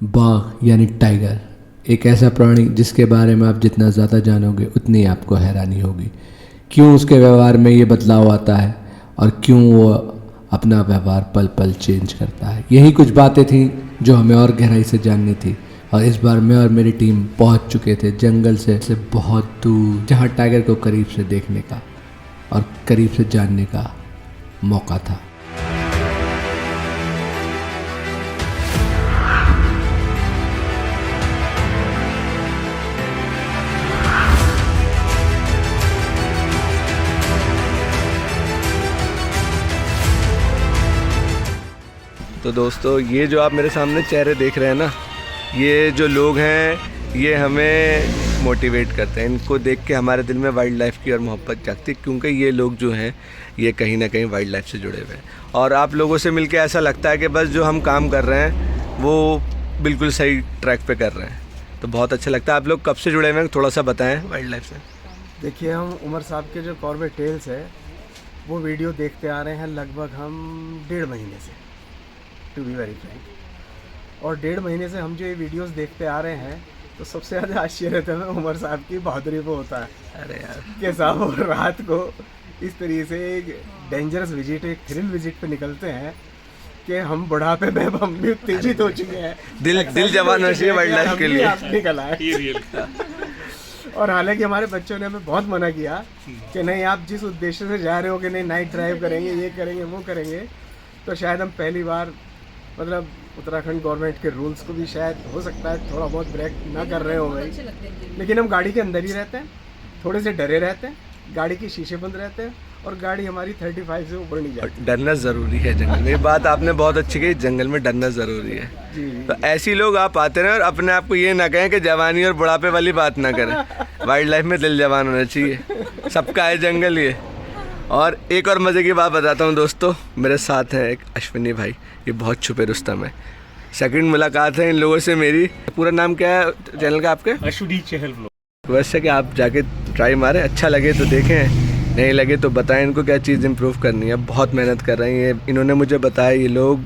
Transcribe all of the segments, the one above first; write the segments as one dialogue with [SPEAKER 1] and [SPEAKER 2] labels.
[SPEAKER 1] बाघ यानी टाइगर एक ऐसा प्राणी जिसके बारे में आप जितना ज़्यादा जानोगे उतनी आपको हैरानी होगी। क्यों उसके व्यवहार में ये बदलाव आता है और क्यों वो अपना व्यवहार पल पल चेंज करता है। यही कुछ बातें थीं जो हमें और गहराई से जाननी थी और इस बार मैं और मेरी टीम पहुंच चुके थे जंगल से बहुत दूर, जहां टाइगर को करीब से देखने का और करीब से जानने का मौका था।
[SPEAKER 2] तो दोस्तों, ये जो आप मेरे सामने चेहरे देख रहे हैं ना, ये जो लोग हैं ये हमें मोटिवेट करते हैं। इनको देख के हमारे दिल में वाइल्ड लाइफ की और मोहब्बत जागती है, क्योंकि ये लोग जो हैं ये कहीं ना कहीं वाइल्ड लाइफ से जुड़े हुए हैं। और आप लोगों से मिलके ऐसा लगता है कि बस जो हम काम कर रहे हैं वो बिल्कुल सही ट्रैक पे कर रहे हैं, तो बहुत अच्छा लगता है। आप लोग कब से जुड़े हुए हैं, थोड़ा सा बताएँ वाइल्ड लाइफ से।
[SPEAKER 3] देखिए, हम उमर साहब के जो कॉर्बेट टेल्स है वो वीडियो देखते आ रहे हैं लगभग हम 1.5 महीने से, टू बी वेरी फ्रैंक। और 1.5 महीने से हम जो ये वीडियोस देखते आ रहे हैं तो सबसे ज़्यादा आश्चर्य तो हमें उमर साहब की बहादुरी पे होता है।
[SPEAKER 2] अरे यार,
[SPEAKER 3] कि साहब वो रात को इस तरीके से एक डेंजरस विजिट, एक थ्रिल विजिट पे निकलते हैं कि हम बुढ़ापे में हम भी उत्तेजित हो चुके हैं।
[SPEAKER 2] दिल जवान होना चाहिए वाइल्ड लाइफ के लिए।
[SPEAKER 3] निकल आए। और हालांकि हमारे बच्चों ने हमें बहुत मना किया कि नहीं, आप जिस उद्देश्य से जा रहे हो कि नहीं नाइट ड्राइव करेंगे, ये करेंगे, वो करेंगे, तो शायद हम पहली बार मतलब उत्तराखंड गवर्नमेंट के रूल्स को भी शायद हो सकता है थोड़ा बहुत ब्रेक ना कर रहे हो भाई, लेकिन हम गाड़ी के अंदर ही रहते हैं, थोड़े से डरे रहते हैं, गाड़ी के शीशे बंद रहते हैं और गाड़ी हमारी 35 से ऊपर नहीं जाती।
[SPEAKER 2] डरना ज़रूरी है जंगल में, ये बात आपने बहुत अच्छी कही, जंगल में डरना ज़रूरी है। तो ऐसी लोग आप आते रहें और अपने आप को ये ना कहें कि जवानी और बुढ़ापे वाली बात ना करें। वाइल्ड लाइफ में दिल जवान होना चाहिए, सबका है जंगल ये। और एक और मज़े की बात बताता हूँ दोस्तों, मेरे साथ हैं एक अश्विनी भाई, ये बहुत छुपे रुस्तम है। सेकंड मुलाकात है इन लोगों से मेरी। पूरा नाम क्या है चैनल का आपके?
[SPEAKER 4] अश्विनी चहल ब्लॉग।
[SPEAKER 2] वैसे कि आप जाके ट्राई मारें, अच्छा लगे तो देखें, नहीं लगे तो बताएं इनको क्या चीज़ इम्प्रूव करनी है। बहुत मेहनत कर रहे हैं ये, इन्होंने मुझे बताया ये लोग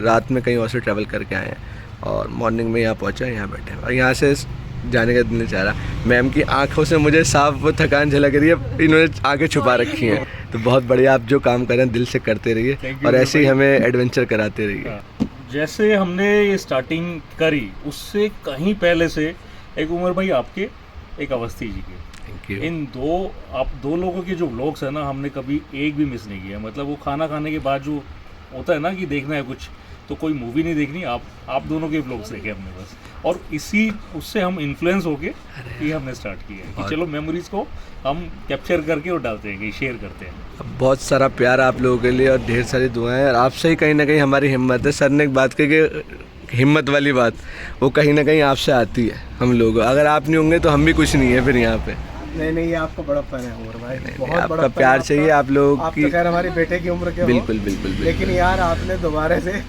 [SPEAKER 2] रात में कहीं और से ट्रैवल करके आए हैं और मॉर्निंग में यहाँ पहुँचे, यहाँ बैठे हैं और यहाँ से जाने का दिल नहीं चाह रहा। मैम की आंखों से मुझे साफ वो थकान झलक रही है, इन्होंने आंखें छुपा रखी हैं। तो बहुत बढ़िया, आप जो काम करें दिल से करते रहिए और ऐसे ही हमें एडवेंचर कराते रहिए।
[SPEAKER 4] जैसे हमने ये स्टार्टिंग करी उससे कहीं पहले से एक उमर भाई आपके, एक अवस्थी जी के, इन दो लोगों के जो व्लॉग्स है ना, हमने कभी एक भी मिस नहीं किया। मतलब वो खाना खाने के बाद जो होता है ना कि देखना है कुछ, तो कोई मूवी नहीं देखनी, आप दोनों के व्लॉग्स देखे हमने बस। और उससे हम इन्फ्लुएंस होके ये हमने स्टार्ट किया है कि चलो मेमोरीज को हम कैप्चर करके और डालते हैं, कि शेयर करते हैं।
[SPEAKER 2] बहुत सारा प्यार आप लोगों के लिए और ढेर सारी दुआएं, और आपसे ही कहीं ना कहीं हमारी हिम्मत है। सर ने एक बात कही कि हिम्मत वाली बात, वो कहीं ना कहीं आपसे आती है। हम लोग अगर आप नहीं होंगे तो हम भी कुछ नहीं है फिर यहाँ पे।
[SPEAKER 3] नहीं, ये आपको बड़ा फन है उमर भाई, बहुत
[SPEAKER 2] आपका प्यार चाहिए आप लोग
[SPEAKER 3] की। खैर हमारे बेटे की उम्र के
[SPEAKER 2] बिल्कुल,
[SPEAKER 3] लेकिन यार आपने दोबारा से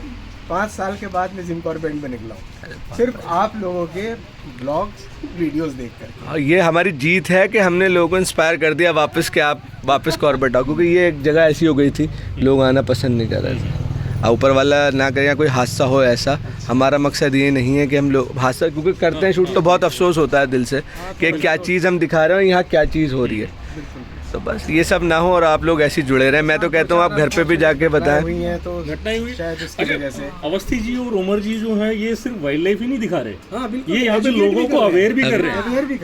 [SPEAKER 3] 5 साल के बाद में जिम कॉर्बेट में निकला हूँ, सिर्फ आप लोगों के ब्लॉग्स वीडियोस देखकर।
[SPEAKER 2] ये हमारी जीत है कि हमने लोगों को इंस्पायर कर दिया वापस के आप वापस कॉर्बेट आओ, क्योंकि ये एक जगह ऐसी हो गई थी लोग आना पसंद नहीं कर रहे थे। ऊपर वाला ना करे या कोई हादसा हो ऐसा, हमारा मकसद ये नहीं है कि हम लोग हादसा, क्योंकि करते हैं शूट तो बहुत अफसोस होता है दिल से कि क्या चीज़ हम दिखा रहे हैं, यहाँ क्या चीज़ हो रही है। तो बस ये सब ना हो और आप लोग ऐसे जुड़े रहें। मैं तो कहता हूँ आप घर पे भी जाके बताएं।
[SPEAKER 4] घटनाएं हुई शायद अवस्थी जी और उमर जी जो है ये सिर्फ वाइल्ड लाइफ ही नहीं दिखा रहे, ये यहाँ पे लोगों को अवेयर भी कर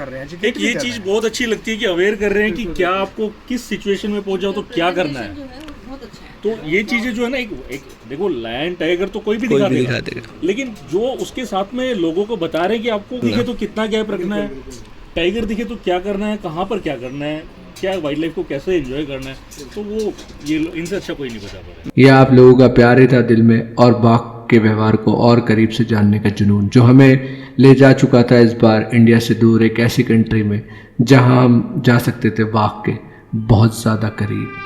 [SPEAKER 4] रहे हैं। एक ये चीज बहुत अच्छी लगती है कि अवेयर कर रहे हैं कि क्या आपको किस सिचुएशन में पहुंच जाओ तो क्या करना है। तो ये चीजें जो है ना, एक देखो लायन टाइगर तो कोई भी दिखा देगा, लेकिन जो उसके साथ में लोगों को बता रहे हैं कि आपको दिखे तो कितना गैप रखना है, टाइगर दिखे तो क्या करना है, कहाँ पर क्या करना है, क्या वाइल्ड लाइफ को कैसे एंजॉय करना है, तो वो ये इनसे अच्छा कोई नहीं बता पा रहा।
[SPEAKER 1] ये आप लोगों का प्यार ही था दिल में और बाघ के व्यवहार को और करीब से जानने का जुनून, जो हमें ले जा चुका था इस बार इंडिया से दूर एक ऐसी कंट्री में जहां हम जा सकते थे बाघ के बहुत ज़्यादा करीब।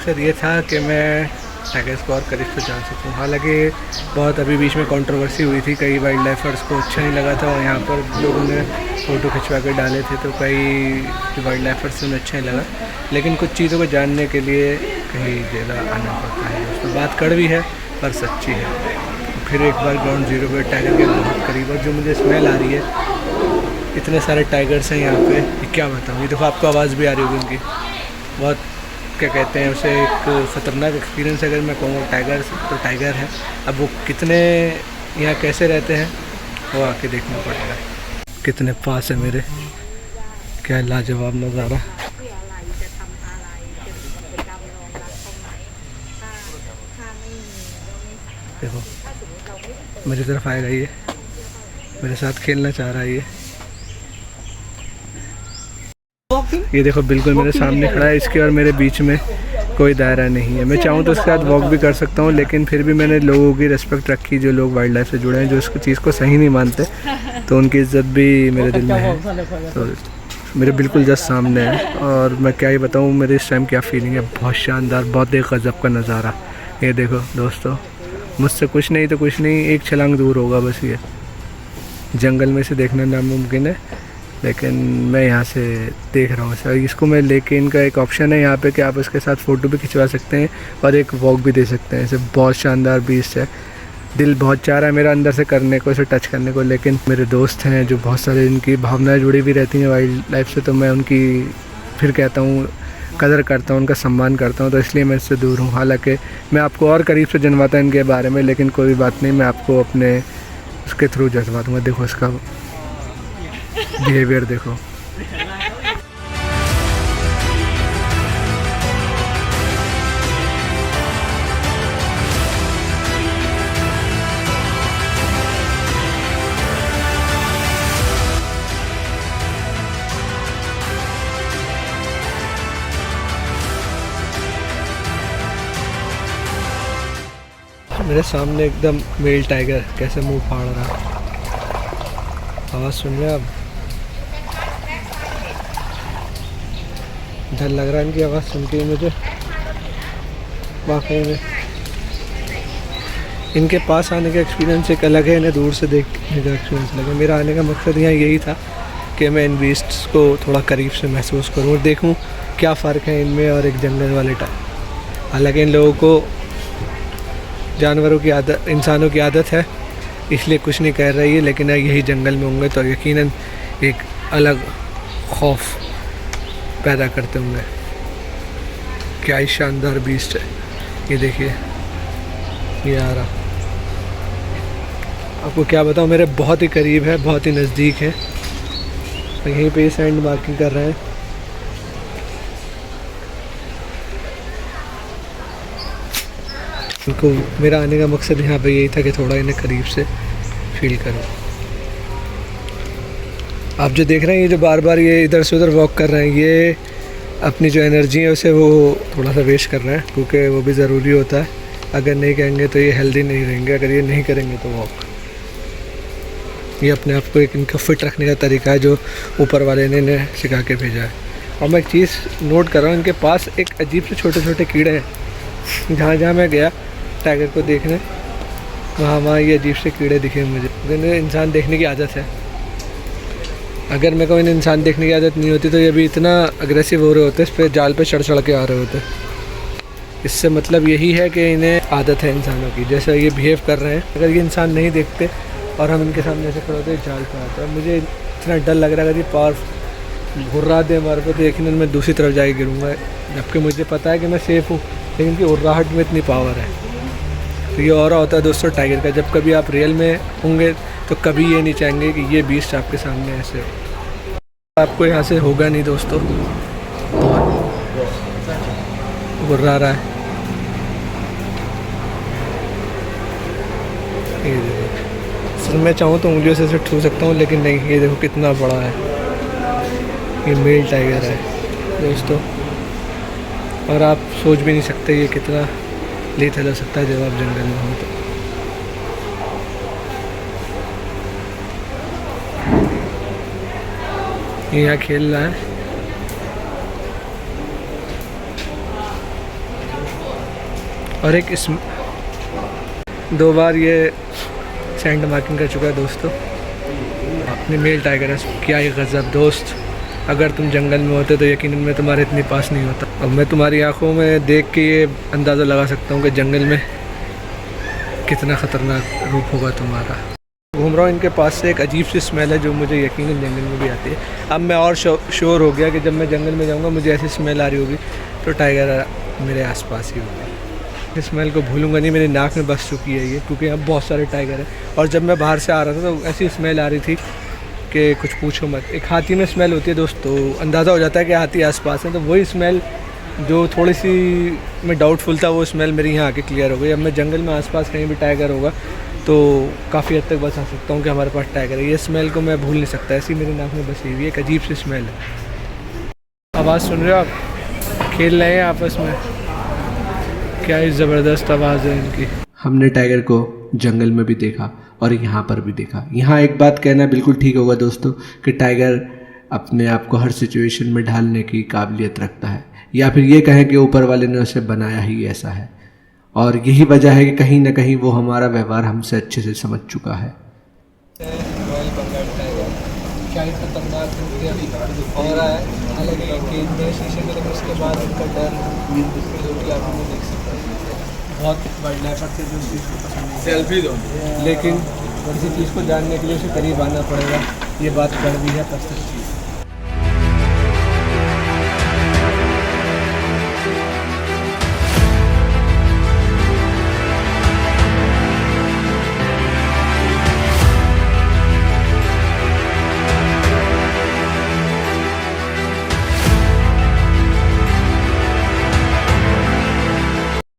[SPEAKER 2] मकसद ये था कि मैं टाइगर्स को और करीब से जान सकूं। हालांकि बहुत अभी बीच में कंट्रोवर्सी हुई थी, कई वाइल्ड लाइफर्स को अच्छा नहीं लगा था और यहाँ पर लोगों ने फ़ोटो खिंचवा के डाले थे, तो कई जो वाइल्ड लाइफर्स से उन्हें अच्छा नहीं लगा। लेकिन कुछ चीज़ों को जानने के लिए कहीं जगह आना पड़ता है। दोस्तों बात कड़वी है पर सच्ची है। फिर एक बार ग्राउंड ज़ीरो पे टाइगर के बहुत करीब, और जो मुझे स्मेल आ रही है, इतने सारे टाइगर्स हैं यहाँ पे, ये क्या बताऊँ। ये देखो आपको आवाज़ भी आ रही होगी उनकी। बहुत क्या कहते हैं उसे, एक ख़तरनाक एक्सपीरियंस अगर मैं कहूँ टाइगर्स तो टाइगर है। अब वो कितने यहाँ कैसे रहते हैं वो आके देखना पड़ेगा। कितने पास है मेरे, क्या लाजवाब नज़ारा। देखो मेरी तरफ आएगा ये, मेरे साथ खेलना चाह रहा है ये देखो बिल्कुल मेरे सामने खड़ा है। इसके और मेरे बीच में कोई दायरा नहीं है। मैं चाहूँ तो उसके साथ वॉक भी कर सकता हूँ, लेकिन फिर भी मैंने लोगों की रिस्पेक्ट रखी, जो लोग वाइल्ड लाइफ से जुड़े हैं, जो इस चीज़ को सही नहीं मानते, तो उनकी इज़्ज़त भी मेरे दिल में है। तो मेरे बिल्कुल जस्ट सामने है, और मैं क्या ही बताऊँ मेरे इस टाइम क्या फीलिंग है। बहुत शानदार, बहुत एक गज़ब का नज़ारा। ये देखो दोस्तों, मुझसे कुछ नहीं तो कुछ नहीं, एक छलांग दूर होगा बस। ये जंगल में से देखना नामुमकिन है, लेकिन मैं यहाँ से देख रहा हूँ सर इसको मैं लेके। इनका एक ऑप्शन है यहाँ पे कि आप इसके साथ फ़ोटो भी खिंचवा सकते हैं और एक वॉक भी दे सकते हैं। इसे बहुत शानदार बीस्ट है। दिल बहुत चाह रहा है मेरा अंदर से करने को, इसे टच करने को, लेकिन मेरे दोस्त हैं जो बहुत सारे, इनकी भावनाएं जुड़ी भी रहती हैं वाइल्ड लाइफ से, तो मैं उनकी फिर कहता हूँ कदर करता हूँ, उनका सम्मान करता हूँ, तो इसलिए मैं इससे दूर हूँ। हालाँकि मैं आपको और करीब से जनवाता इनके बारे में, लेकिन कोई बात नहीं, मैं आपको अपने उसके थ्रू जज्बा दूँगा। देखो इसका बिहेवियर देखो। मेरे सामने एकदम मेल टाइगर कैसे मुंह फाड़ रहा है। आवाज़ सुन रहे हैं आप? डर लग रहा है इनकी आवाज़ सुनती है मुझे। वाकई में इनके पास आने का एक्सपीरियंस एक अलग है, इन्हें दूर से देखने का एक्सपीरियंस अलग है। मेरा आने का मकसद यहाँ यही था कि मैं इन बीस्ट्स को थोड़ा करीब से महसूस करूँ और देखूँ क्या फ़र्क है इनमें और एक जंगल वाले टाइप। हालांकि इन लोगों को जानवरों की आदत, इंसानों की आदत है, इसलिए कुछ नहीं कह रही है, लेकिन यही जंगल में होंगे तो यकीनन एक अलग खौफ पैदा करते होंगे। क्या ही शानदार बीस्ट है। ये देखिए ये आ रहा, आपको क्या बताऊँ, मेरे बहुत ही करीब है, बहुत ही नज़दीक है। यहीं पे सैंड मार्किंग कर रहे हैं। उनको मेरा आने का मकसद यहाँ पे यही था कि थोड़ा इन्हें करीब से फील करूँ। आप जो देख रहे हैं, ये जो बार बार ये इधर से उधर वॉक कर रहे हैं, ये अपनी जो एनर्जी है उसे वो थोड़ा सा वेस्ट कर रहे हैं, क्योंकि वो भी ज़रूरी होता है। अगर नहीं करेंगे तो ये हेल्दी नहीं रहेंगे, अगर ये नहीं करेंगे तो वॉक। ये अपने आप को एक इनका फिट रखने का तरीका है जो ऊपर वाले ने इन्हें सिखा के भेजा है। और मैं एक चीज़ नोट कर रहा हूँ, इनके पास एक अजीब से छोटे छोटे कीड़े हैं। जहाँ जहाँ मैं गया टाइगर को देखने, वहाँ ये अजीब से कीड़े दिखे मुझे। इन्हें इंसान देखने की आदत है। अगर मेरे को इन्हें इंसान देखने की आदत नहीं होती तो ये भी इतना अग्रेसिव हो रहे होते, इस पर जाल पे चढ़ के आ रहे होते। इससे मतलब यही है कि इन्हें आदत है इंसानों की, जैसे ये बिहेव कर रहे हैं। अगर ये इंसान नहीं देखते और हम इनके सामने ऐसे खड़े होते जाल पे आते, मुझे इतना डर लग रहा है कि ये पावर घुर्रा दे हमारे पे, तो यकीनन मैं दूसरी तरफ जाके गिरूँगा। जबकि मुझे पता है कि मैं सेफ़ हूँ, लेकिन इनकी उर्राहट में इतनी पावर है। तो ये और होता है दोस्तों टाइगर का, जब कभी आप रियल में होंगे तो कभी ये नहीं चाहेंगे कि ये बीस्ट आपके सामने ऐसे हो। आपको यहाँ से होगा नहीं दोस्तों, गुर्रा रहा है। ये देखो, सर मैं चाहूँ तो उंगलियों से छू सकता हूँ, लेकिन नहीं। ये देखो कितना बड़ा है, ये मेल टाइगर है दोस्तों, और आप सोच भी नहीं सकते ये कितना लीथल हो सकता है जब आप जंगल में हो। तो यहाँ खेल रहा है। और एक इस 2 बार ये सैंड मार्किंग कर चुका है दोस्तों। अपने मेल टाइगर है, क्या ये गज़ब दोस्त। अगर तुम जंगल में होते तो यकीनन मैं तुम्हारे इतने पास नहीं होता। और मैं तुम्हारी आंखों में देख के ये अंदाज़ा लगा सकता हूँ कि जंगल में कितना ख़तरनाक रूप होगा तुम्हारा। घूम रहा हूँ इनके पास से, एक अजीब सी स्मेल है जो मुझे यकीनन जंगल में भी आती है। अब मैं और श्योर हो गया कि जब मैं जंगल में जाऊँगा मुझे ऐसी स्मेल आ रही होगी तो टाइगर मेरे आसपास ही होगा। इस स्मेल को भूलूंगा नहीं, मेरी नाक में बस चुकी है ये, क्योंकि यहाँ बहुत सारे टाइगर हैं। और जब मैं बाहर से आ रहा था तो ऐसी स्मेल आ रही थी कि कुछ पूछो मत। एक हाथी में स्मेल होती है दोस्तों, अंदाज़ा हो जाता है कि हाथी आसपास है, तो वही स्मेल जो थोड़ी सी मैं डाउटफुल था वो स्मेल मेरी यहाँ आके क्लियर हो गई। अब मैं जंगल में आसपास कहीं भी टाइगर होगा तो काफ़ी हद तक बता सकता हूँ कि हमारे पास टाइगर है। ये स्मेल को मैं भूल नहीं सकता, ऐसी मेरी नाक में बसी हुई है, एक अजीब सी स्मेल है। आवाज़ सुन रहे हो आप, खेल रहे हैं आपस में, क्या ही ज़बरदस्त आवाज़ है इनकी। हमने टाइगर को जंगल में भी देखा और यहाँ पर भी देखा। यहाँ एक बात कहना बिल्कुल ठीक होगा दोस्तों कि टाइगर अपने आप को हर सिचुएशन में ढालने की काबिलियत रखता है, या फिर ये कहें कि ऊपर वाले ने उसे बनाया ही ऐसा है। और यही वजह है कि कहीं ना कहीं वो हमारा व्यवहार हमसे अच्छे से समझ चुका है। रॉयल बंगाल टाइगर क्या ही खतरनाक हो रहा है, हालांकि केज में शीशे के, लेकिन उसके बाद उनका डर जो कि आप लोग देख सकते हैं। बहुत वाइल्ड लाइफ से जो चीज़ को पसंद नहीं, सेल्फी दो, लेकिन किसी चीज़ को जानने के लिए उसे करीब आना पड़ेगा। ये बात कर दी है,